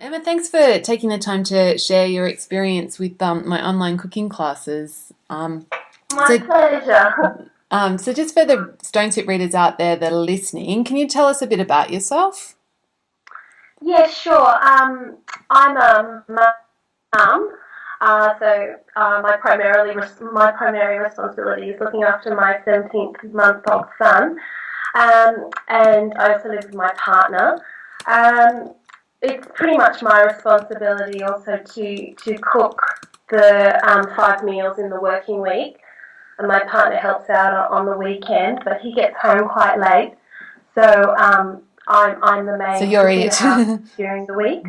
Emma, thanks for taking the time to share your experience with my online cooking classes. My So, pleasure. so just for the Stone Soup readers out there that are listening, can you tell us a bit about yourself? Yeah, sure. I'm a mum, my primary responsibility is looking after my 17th month old son, and I also live with my partner. Um, it's pretty much my responsibility also to cook the 5 meals in the working week, and my partner helps out on the weekend, but he gets home quite late. So I'm the So main you're cook in the it. house during the week.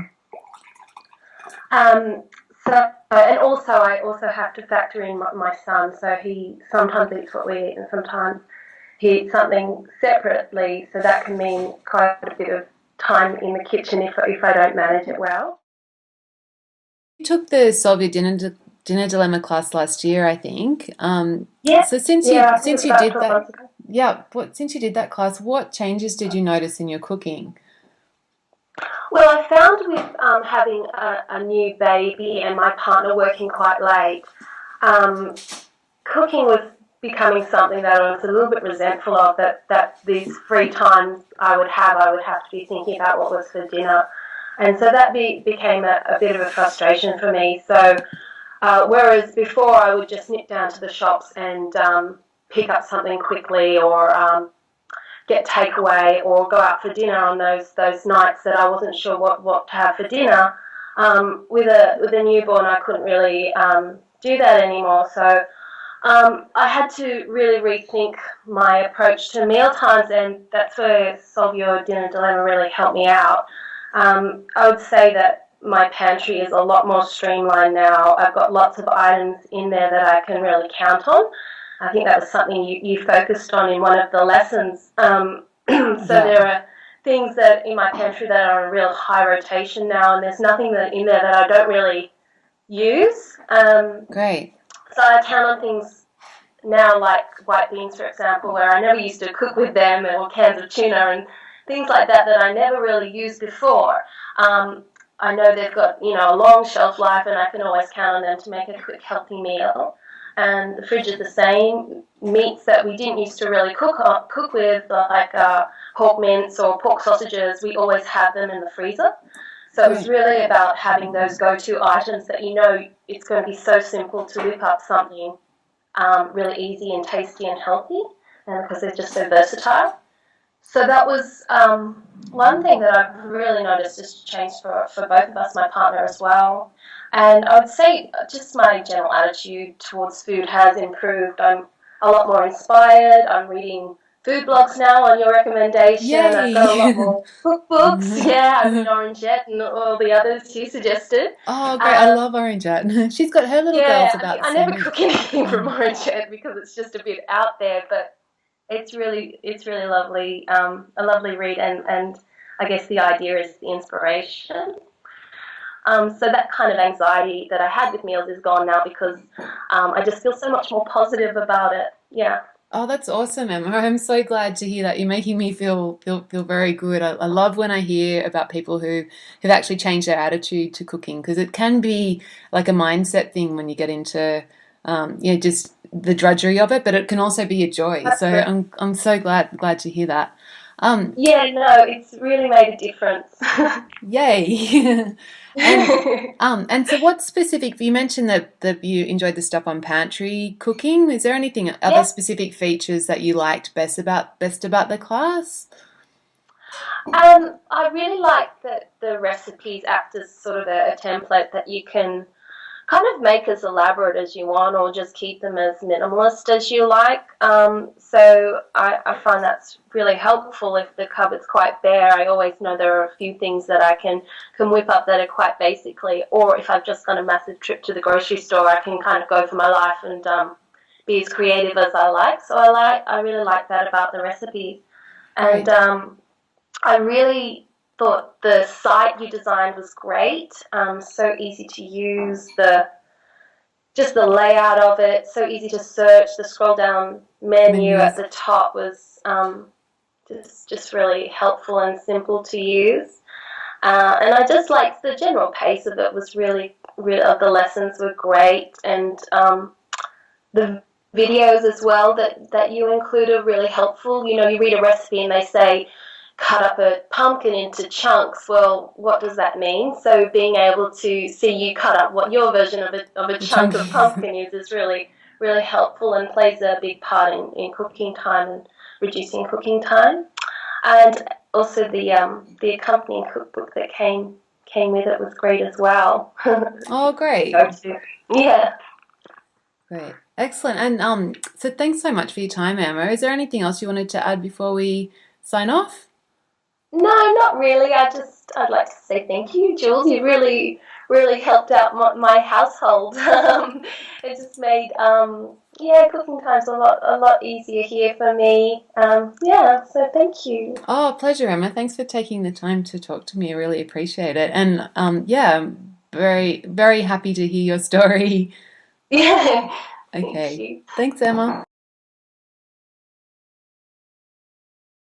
Um, and also I also have to factor in my son. So he sometimes eats what we eat, and sometimes he eats something separately. So that can mean quite a bit of time in the kitchen if I don't manage it well. You took the Solve Your Dinner Dilemma class last year, I think. Yeah, So since yeah. you I think it since was you about did 12 that, months ago. yeah, since you did that class, what changes did you notice in your cooking? Well, I found with having a new baby and my partner working quite late, um, cooking was becoming something that I was a little bit resentful of. That these free times I would have to be thinking about what was for dinner, and so that became a bit of a frustration for me. So whereas before I would just nip down to the shops and pick up something quickly, or get takeaway, or go out for dinner on those nights that I wasn't sure what to have for dinner. With a newborn, I couldn't really do that anymore. So I had to really rethink my approach to meal times, and that's where Solve Your Dinner Dilemma really helped me out. I would say that my pantry is a lot more streamlined now. I've got lots of items in there that I can really count on. I think that was something you focused on in one of the lessons. So Yeah, there are things that in my pantry that are in real high rotation now, and there's nothing in there that I don't really use. great. So I count on things now, like white beans, for example, where I never used to cook with them, or cans of tuna and things like that that I never really used before. Um, I know they've got a long shelf life, and I can always count on them to make a quick, healthy meal. And the fridge is the same. Meats that we didn't used to really cook with, like pork mince or pork sausages, we always have them in the freezer. So it was Great. really about having those go-to items that it's going to be so simple to whip up something really easy and tasty and healthy, and because they're just so versatile. So that was one thing that I've really noticed has changed for both of us, my partner as well. And I would say just my general attitude towards food has improved. I'm a lot more inspired. I'm reading food blogs now on your recommendation. I've got a lot Yay! more cookbooks. Yeah, I read Orangette and all the others you suggested. Oh, great. I Um, love Orange. She's got her little girl's yeah, about the I same never age. cook anything from Orangette because it's just a bit out there, but it's really lovely, a lovely read, and I guess the idea is the inspiration. So that kind of anxiety that I had with meals is gone now because I just feel so much more positive about it. Yeah. Oh, that's awesome, Emma. I'm so glad to hear that. You're making me feel very good. I love when I hear about people who have actually changed their attitude to cooking because it can be like a mindset thing when you get into just the drudgery of it, but it can also be a joy. So Absolutely. I'm so glad to hear that. Um, Yeah, no, it's really made a difference. Yay! And so what's specific? You mentioned that you enjoyed the stuff on pantry cooking. Is there anything other Yeah. specific features that you liked best about the class? I really like that the recipes act as sort of a template that you can kind of make as elaborate as you want, or just keep them as minimalist as you like. So I find that's really helpful if the cupboard's quite bare. I always know there are a few things that I can whip up that are quite basically, or if I've just got a massive trip to the grocery store, I can kind of go for my life and be as creative as I like. So I really like that about the recipes. And Great. I really thought the site you designed was great. So easy to use. Just the layout of it, so easy to search. The scroll down menu at Menus. the top was just really helpful and simple to use. And I just liked the general pace of it was really the lessons were great, and the videos as well that you include are really helpful. You know, you read a recipe and they say cut up a pumpkin into chunks. Well, what does that mean? So being able to see you cut up what your version of a The chunk of chunky. pumpkin is really helpful and plays a big part in cooking time and reducing cooking time. And also the accompanying cookbook that came with it was great as well. Oh, great. Go to. Yeah. Great. Excellent. And so thanks so much for your time, Emma. Is there anything else you wanted to add before we sign off? No, not really. I'd like to say thank you, Jules. You really helped out my household. It just made yeah, cooking times a lot easier here for me. Yeah, so thank you. Oh, pleasure, Emma. Thanks for taking the time to talk to me. I really appreciate it. And yeah, I'm very, very happy to hear your story. Yeah, thank Okay. you. Thanks, Emma.